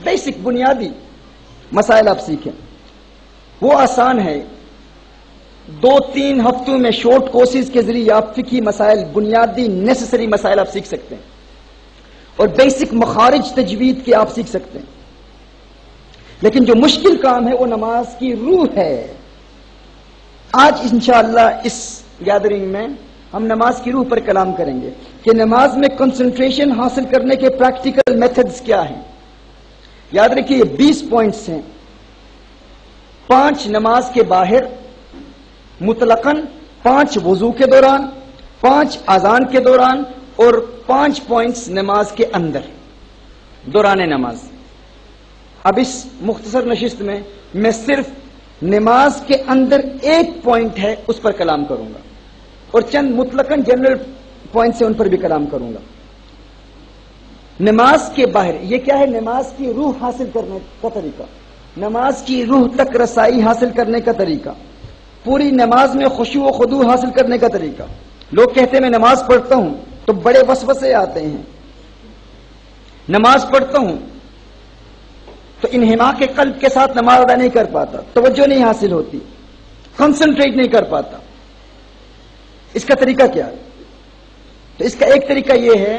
Basic بنیادی مسائل آپ سیکھیں. وہ آسان ہے. 2-3 ہفتوں میں شارٹ کورسز کے ذریعے آپ فقہی مسائل، بنیادی نیسسری مسائل آپ سیکھ سکتے ہیں، اور بیسک مخارج تجوید کے آپ سیکھ سکتے ہیں. لیکن جو مشکل کام ہے وہ نماز کی روح ہے. آج انشاءاللہ اس گیدرنگ میں ہم نماز کی روح پر کلام کریں گے کہ نماز میں کنسنٹریشن حاصل کرنے کے پریکٹیکل میتھڈز کیا ہیں. یاد رکھیے 20 پوائنٹس ہیں. 5 نماز کے باہر مطلقاً، 5 وضو کے دوران، 5 اذان کے دوران، اور 5 پوائنٹس نماز کے اندر دوران نماز. اب اس مختصر نشست میں صرف نماز کے اندر ایک پوائنٹ ہے اس پر کلام کروں گا، اور چند مطلقاً جنرل پوائنٹس ہیں ان پر بھی کلام کروں گا. نماز کے باہر یہ کیا ہے؟ نماز کی روح حاصل کرنے کا طریقہ، نماز کی روح تک رسائی حاصل کرنے کا طریقہ، پوری نماز میں خشوع و خضوع حاصل کرنے کا طریقہ. لوگ کہتے ہیں میں نماز پڑھتا ہوں تو بڑے وسوسے آتے ہیں، نماز پڑھتا ہوں تو انہماک کے قلب کے ساتھ نماز ادا نہیں کر پاتا، توجہ نہیں حاصل ہوتی، کنسنٹریٹ نہیں کر پاتا. اس کا طریقہ کیا ہے؟ تو اس کا ایک طریقہ یہ ہے،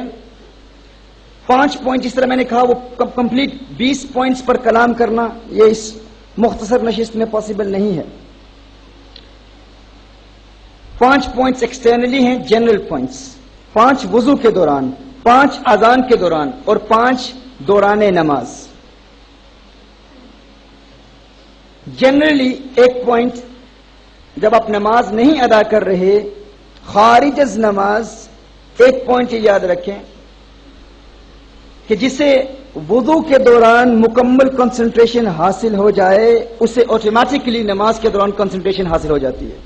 5 پوائنٹ جس طرح میں نے کہا وہ کمپلیٹ 20 پوائنٹس پر کلام کرنا یہ اس مختصر نشست میں پاسبل نہیں ہے. 5 پوائنٹس ایکسٹرنلی ہیں، جنرل پوائنٹس. 5 وضو کے دوران، 5 اذان کے دوران، اور 5 دوران نماز. جنرلی ایک پوائنٹ، جب آپ نماز نہیں ادا کر رہے خارج از نماز، ایک پوائنٹ یہ یاد رکھیں کہ جسے وضو کے دوران مکمل کنسنٹریشن حاصل ہو جائے اسے آٹومیٹکلی نماز کے دوران کنسنٹریشن حاصل ہو جاتی ہے.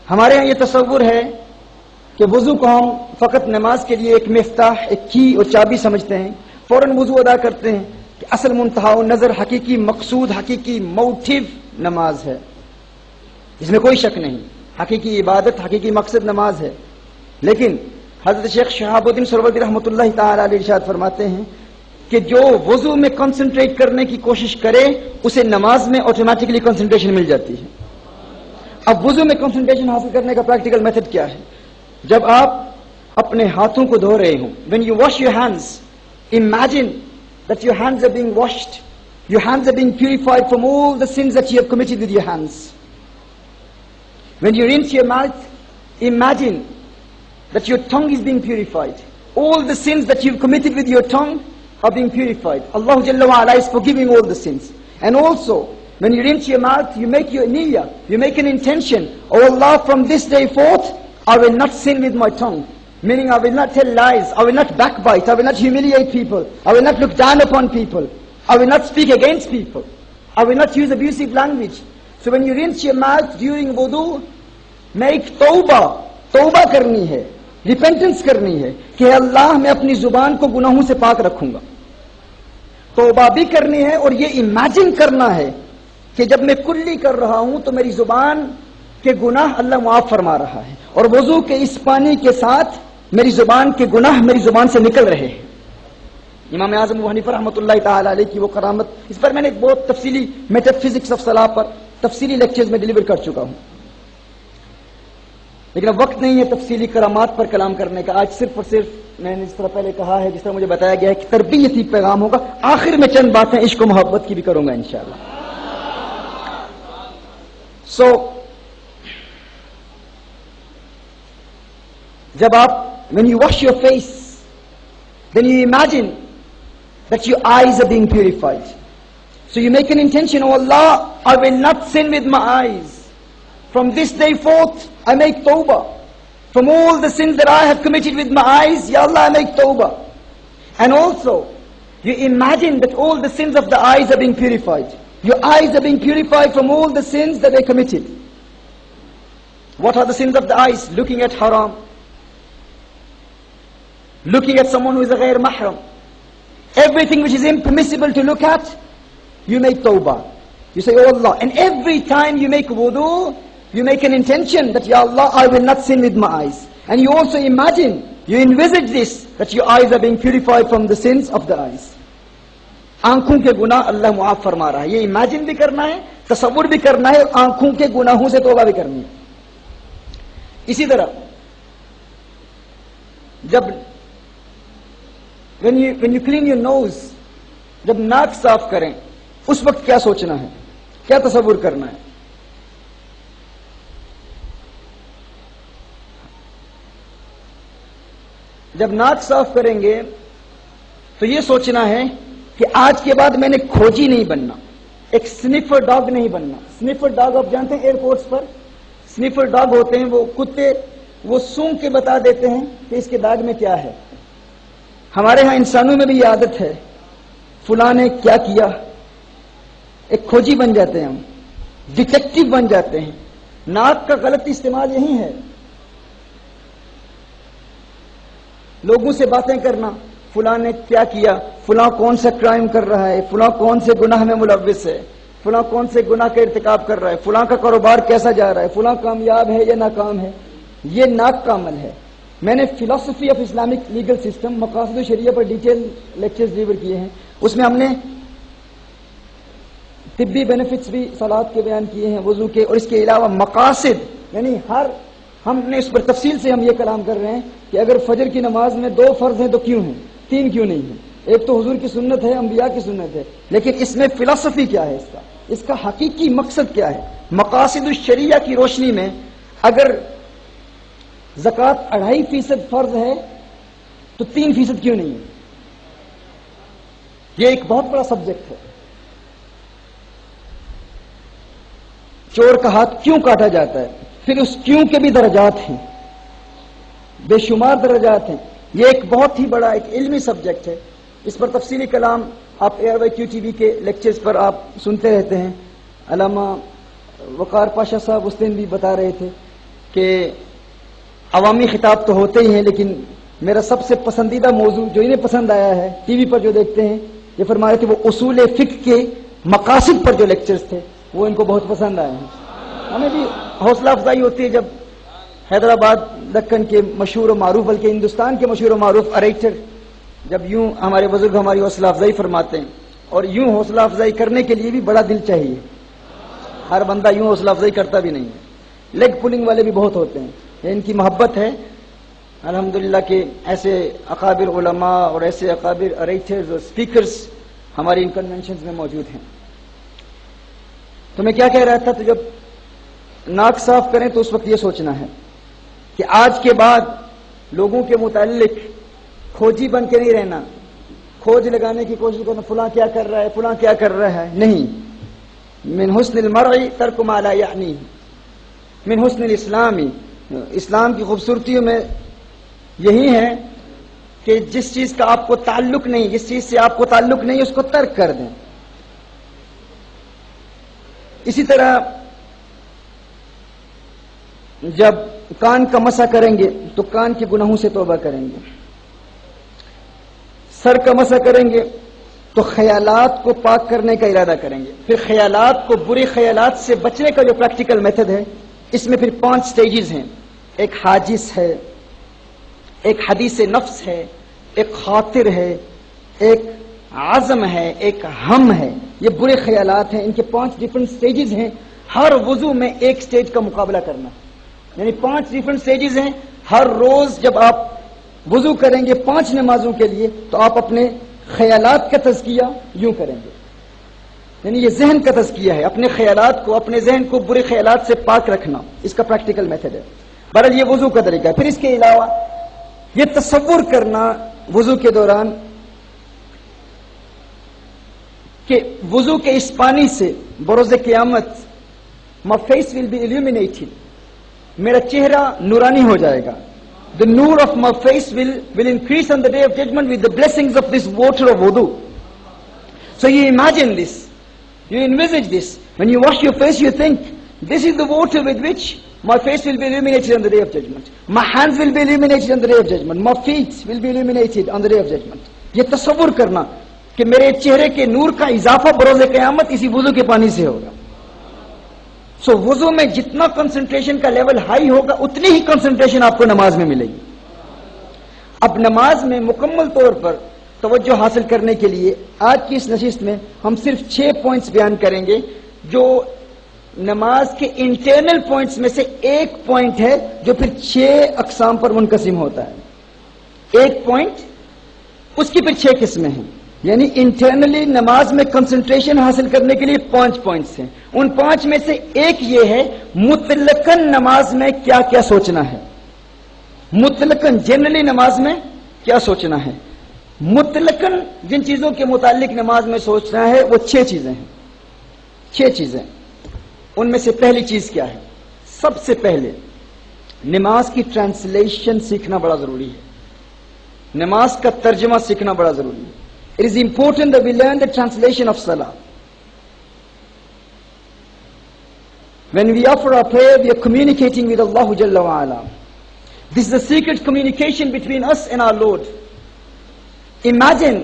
ہمارے ہاں یہ تصور ہے کہ وضو کو ہم فقط نماز کے لیے ایک مفتاح، ایک کی اور چابی سمجھتے ہیں، فوراً وضو ادا کرتے ہیں کہ اصل منتہا نظر، حقیقی مقصود، حقیقی موٹیو نماز ہے. اس میں کوئی شک نہیں، حقیقی عبادت، حقیقی مقصد نماز ہے. لیکن حضرت شیخ شہاب الدین سہروردی رحمۃ اللہ تعالی علیہ ارشاد فرماتے ہیں کہ جو وضو میں کنسنٹریٹ کرنے کی کوشش کرے اسے نماز میں آٹومیٹکلی کنسنٹریشن مل جاتی ہے. اب وضو میں کنسنٹریشن حاصل کرنے کا پریکٹیکل میتھڈ کیا ہے؟ جب آپ اپنے ہاتھوں کو دھو رہے ہوں، when you wash your hands, imagine that your hands are being washed, your hands are being purified from all the sins that you have committed with your hands. When you rinse your mouth, imagine that your tongue is being purified. All the sins that you've committed with your tongue are being purified. Allah Jalla wa Ala is forgiving all the sins. And also, when you rinse your mouth, you make your niyyah, you make an intention. Oh Allah, from this day forth, I will not sin with my tongue. Meaning I will not tell lies, I will not backbite, I will not humiliate people, I will not look down upon people, I will not speak against people, I will not use abusive language. So when you rinse your mouth during wudu, make توبہ کرنی ہے، repentance کرنی ہے کہ اللہ میں اپنی زبان کو گناہوں سے پاک رکھوں گا. توبہ بھی کرنی ہے اور یہ امیجن کرنا ہے کہ جب میں کلی کر رہا ہوں تو میری زبان کے گناہ اللہ معاف فرما رہا ہے، اور وضو کے اس پانی کے ساتھ میری زبان کے گناہ میری زبان سے نکل رہے ہیں. امام اعظم ابو حنیفہ رحمۃ اللہ تعالی علیہ کی وہ کرامت، اس پر میں نے بہت تفصیلی میتھڈ فزکس آف صلاح پر تفصیلی لیکچرز میں ڈیلیور کر چکا ہوں، لیکن اب وقت نہیں ہے تفصیلی کرامات پر کلام کرنے کا. آج صرف اور صرف میں نے جس طرح پہلے کہا ہے، جس طرح مجھے بتایا گیا ہے کہ تربیتی پیغام ہوگا. آخر میں چند باتیں عشق و محبت کی بھی کروں گا انشاءاللہ. سو جب آپ when you wash your face, then you imagine that your eyes are being purified. So you make an intention, oh Allah, I will not sin with my eyes. From this day forth, I make tawbah. From all the sins that I have committed with my eyes, Ya Allah, I make tawbah. And also, you imagine that all the sins of the eyes are being purified. Your eyes are being purified from all the sins that they committed. What are the sins of the eyes? Looking at haram, looking at someone who is a ghair mahram, everything which is impermissible to look at, you make tawbah. You say, oh Allah, and every time you make wudu, you make an intention that, Ya Allah, I will not sin with my eyes. And you also imagine You envisage this, that your eyes are being purified from the sins of the eyes. آنکھوں کے گناہ اللہ معاف فرما رہا ہے. یہ imagine بھی کرنا ہے, تصور بھی کرنا ہے, اور آنکھوں کے گناہوں سے توبہ بھی کرنی ہے. اسی طرح جب when you clean your nose, جب ناک صاف کریں اس وقت کیا سوچنا ہے, کیا تصور کرنا ہے؟ جب ناک صاف کریں گے تو یہ سوچنا ہے کہ آج کے بعد میں نے کھوجی نہیں بننا, ایک سنیفر ڈاگ نہیں بننا. سنیفر ڈاگ آپ جانتے ہیں, ایئرپورٹس پر سنیفر ڈاگ ہوتے ہیں, وہ کتے وہ سونگ کے بتا دیتے ہیں کہ اس کے داغ میں کیا ہے. ہمارے ہاں انسانوں میں بھی یہ عادت ہے, فلاں نے کیا کیا, ایک کھوجی بن جاتے ہیں, ہم ڈیٹیکٹو بن جاتے ہیں. ناک کا غلط استعمال یہی ہے, لوگوں سے باتیں کرنا, فلاں نے کیا کیا, فلاں کون سا کرائم کر رہا ہے, فلاں کون سے گناہ میں ملوث ہے, فلاں کون سے گناہ کا ارتکاب کر رہا ہے, فلاں کا کاروبار کیسا جا رہا ہے, فلاں کامیاب ہے یا ناکام ہے. یہ ناک کا عمل ہے. میں نے فلسفی آف اسلامک لیگل سسٹم مقاصد الشریعہ پر ڈیٹیل لیکچرز ڈیلیور کیے ہیں. اس میں ہم نے طبی بینیفٹس بھی صلات کے بیان کیے ہیں, وضو کے, اور اس کے علاوہ مقاصد, یعنی ہم نے اس پر تفصیل سے ہم یہ کلام کر رہے ہیں کہ اگر فجر کی نماز میں 2 فرض ہیں تو کیوں ہیں, 3 کیوں نہیں ہیں. ایک تو حضور کی سنت ہے, انبیاء کی سنت ہے, لیکن اس میں فلسفی کیا ہے, اس کا حقیقی مقصد کیا ہے. مقاصد الشریعہ کی روشنی میں اگر زکوٰۃ 2.5% فرض ہے تو 3% کیوں نہیں ہے. یہ ایک بہت بڑا سبجیکٹ ہے. چور کا ہاتھ کیوں کاٹا جاتا ہے, پھر اس کیوں کے بھی درجات ہیں, بے شمار درجات ہیں. یہ ایک بہت ہی بڑا ایک علمی سبجیکٹ ہے. اس پر تفصیلی کلام آپ ARYQ-TV کے لیکچرز پر آپ سنتے رہتے ہیں. علامہ وقار پاشا صاحب اس دن بھی بتا رہے تھے کہ عوامی خطاب تو ہوتے ہی ہیں, لیکن میرا سب سے پسندیدہ موضوع جو انہیں پسند آیا ہے, ٹی وی پر جو دیکھتے ہیں, یہ فرما رہے تھے وہ اصول فقہ کے مقاصد پر جو لیکچرز تھے وہ ان کو بہت پسند آئے ہیں. ہمیں بھی حوصلہ افزائی ہوتی ہے جب حیدرآباد دکن کے مشہور و معروف, بلکہ ہندوستان کے مشہور و معروف اریٹر جب یوں ہمارے بزرگ ہماری حوصلہ افزائی فرماتے ہیں. اور یوں حوصلہ افزائی کرنے کے لیے بھی بڑا دل چاہیے, ہر بندہ یوں حوصلہ افزائی کرتا بھی نہیں ہے. لیگ پولنگ والے بھی بہت ہوتے ہیں. ان کی محبت ہے الحمدللہ کہ ایسے اکابر علماء اور ایسے اکابر اریٹرز اور سپیکرز ہماری ان کنونشنز میں موجود ہیں. تو میں کیا کہہ رہا تھا, تو جب ناک صاف کریں تو اس وقت یہ سوچنا ہے کہ آج کے بعد لوگوں کے متعلق کھوجی بن کے نہیں رہنا, کھوج لگانے کی کوشش کرنا, فلاں کیا کر رہا ہے, فلاں کیا کر رہا ہے. نہیں, من حسن المرء ترک ما لا یعنی, من حسن الاسلام, اسلام کی خوبصورتیوں میں یہی ہے کہ جس چیز کا آپ کو تعلق نہیں, جس چیز سے آپ کو تعلق نہیں, اس کو ترک کر دیں. اسی طرح جب کان کا مسح کریں گے تو کان کے گناہوں سے توبہ کریں گے. سر کا مسح کریں گے تو خیالات کو پاک کرنے کا ارادہ کریں گے. پھر خیالات کو, برے خیالات سے بچنے کا جو پریکٹیکل میتھڈ ہے, اس میں پھر 5 سٹیجز ہیں. ایک حاجس ہے, ایک حدیث نفس ہے, ایک خاطر ہے, ایک عزم ہے, ایک ہم ہے. یہ برے خیالات ہیں, ان کے 5 ڈفرنٹ سٹیجز ہیں. ہر وضو میں ایک سٹیج کا مقابلہ کرنا, یعنی 5 ڈفرنٹ سٹیجز ہیں. ہر روز جب آپ وضو کریں گے 5 نمازوں کے لیے تو آپ اپنے خیالات کا تزکیہ یوں کریں گے, یعنی یہ ذہن کا تزکیہ ہے. اپنے خیالات کو, اپنے ذہن کو برے خیالات سے پاک رکھنا, اس کا پریکٹیکل میتھڈ ہے. بہرحال یہ وضو کا طریقہ ہے. پھر اس کے علاوہ یہ تصور کرنا وضو کے دوران کہ وضو کے اس پانی سے بروز قیامت my face will be illuminated, میرا چہرہ نورانی ہو جائے گا. The noor of my face will increase on the day of judgment with the blessings of this water of wudu. So you imagine this, you envisage this. When you wash your face, you think, this is the water with which my face will be illuminated on the day of judgment. My hands will be illuminated on the day of judgment. My feet will be illuminated on the day of judgment. یہ تصور کرنا کہ میرے چہرے کے نور کا اضافہ بروز قیامت اسی وضو کے پانی سے ہوگا. سو وضو میں جتنا کنسنٹریشن کا لیول ہائی ہوگا اتنی ہی کنسنٹریشن آپ کو نماز میں ملے گی. اب نماز میں مکمل طور پر توجہ حاصل کرنے کے لیے آج کی اس نشست میں ہم صرف 6 پوائنٹس بیان کریں گے، جو نماز کے انٹرنل پوائنٹس میں سے ایک پوائنٹ ہے جو پھر 6 اقسام پر منقسم ہوتا ہے۔ ایک پوائنٹ، اس کی پھر 6 قسمیں ہیں، یعنی انٹرنلی نماز میں کنسنٹریشن حاصل کرنے کے لیے 5 پوائنٹس ہیں۔ ان 5 میں سے ایک یہ ہے مطلقاً نماز میں کیا کیا سوچنا ہے، مطلقاً جنرلی نماز میں کیا سوچنا ہے، مطلقاً جن چیزوں کے متعلق نماز میں سوچنا ہے وہ 6 چیزیں ہیں۔ 6 چیزیں، ان میں سے پہلی چیز کیا ہے؟ سب سے پہلے نماز کی ٹرانسلیشن سیکھنا بڑا ضروری ہے، نماز کا ترجمہ سیکھنا بڑا ضروری ہے۔ It is important that we learn the translation of Salah. When we offer our prayer, we are communicating with Allah Jalla wa Ala. This is a secret communication between us and our Lord. Imagine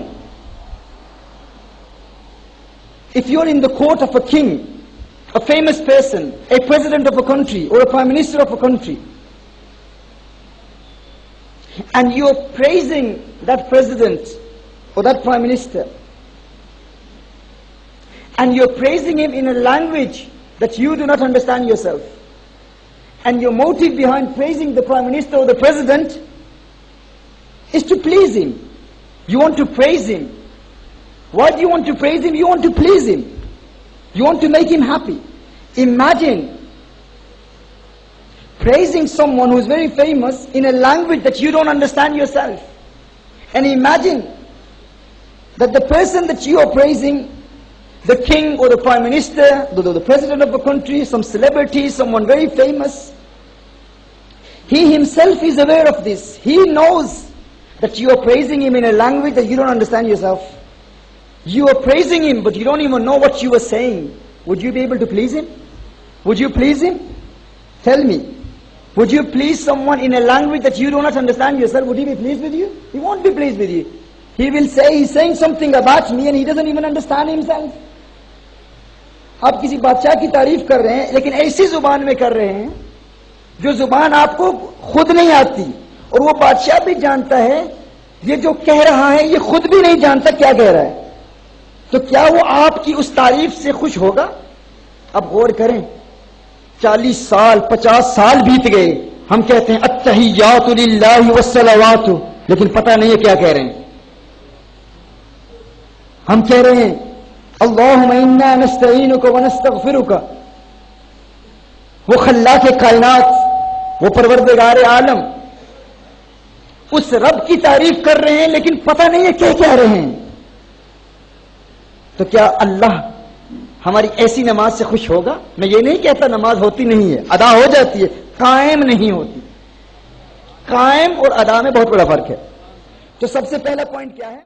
if you're in the court of a king, a famous person, a president of a country or a prime minister of a country, and you're praising that president or that prime minister, and you're praising him in a language that you do not understand yourself, and your motive behind praising the prime minister or the president is to please him. You want to praise him. Why do you want to praise him? You want to please him. You want to make him happy. Imagine praising someone who is very famous in a language that you don't understand yourself. And imagine that the person that you are praising, the king or the prime minister, the president of a country, some celebrity, someone very famous, he himself is aware of this. He knows that you are praising him in a language that you don't understand yourself. You are praising him, but you don't even know what you are saying. Would you be able to please him? Would you please him? Tell me. Would you please someone in a language that you do not understand yourself? Would he be pleased with you? He won't be pleased with you. He will say, he's saying something about me and he doesn't even understand himself. آپ کسی بادشاہ کی تعریف کر رہے ہیں لیکن ایسی زبان میں کر رہے ہیں جو زبان آپ کو خود نہیں آتی، اور وہ بادشاہ بھی جانتا ہے یہ جو کہہ رہا ہے یہ خود بھی نہیں جانتا کیا کہہ رہا ہے، تو کیا وہ آپ کی اس تعریف سے خوش ہوگا؟ اب غور کریں، 40 سال 50 سال بیت گئے، ہم کہتے ہیں التحیات للہ والصلوات، لیکن پتہ نہیں ہے کیا کہہ رہے ہیں۔ ہم کہہ رہے ہیں اللہم انا نستعینک ونستغفرک، وہ خلاق کائنات، وہ پروردگار عالم، اس رب کی تعریف کر رہے ہیں لیکن پتہ نہیں ہے کیا کہہ رہے ہیں، تو کیا اللہ ہماری ایسی نماز سے خوش ہوگا؟ میں یہ نہیں کہتا نماز ہوتی نہیں ہے، ادا ہو جاتی ہے، قائم نہیں ہوتی۔ قائم اور ادا میں بہت بڑا فرق ہے۔ تو سب سے پہلا پوائنٹ کیا ہے؟